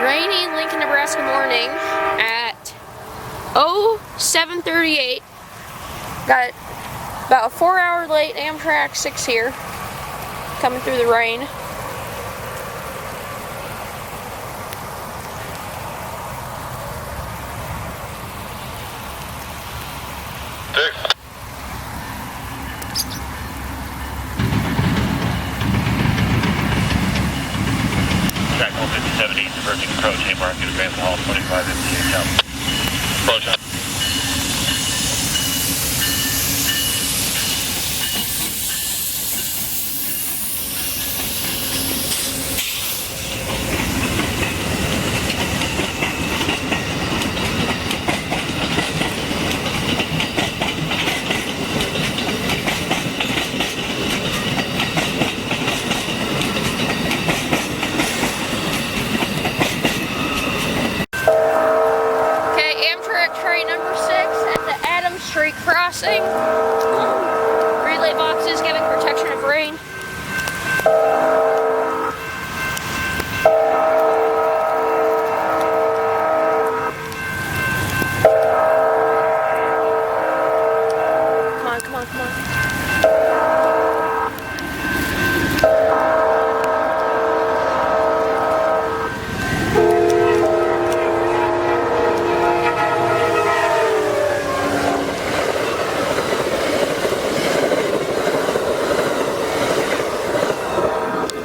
rainy Lincoln, Nebraska morning at 07:38. Got about a 4-hour late Amtrak 6 here, coming through the rain. Track 157 east, diverging approach, Haymarket, Grand Hall, 2558 south. Approach on. Train number 6 at the Adams Street crossing. Relay boxes giving protection of rain. Come on, come on, come on.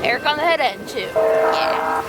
Eric on the head end too. Yeah.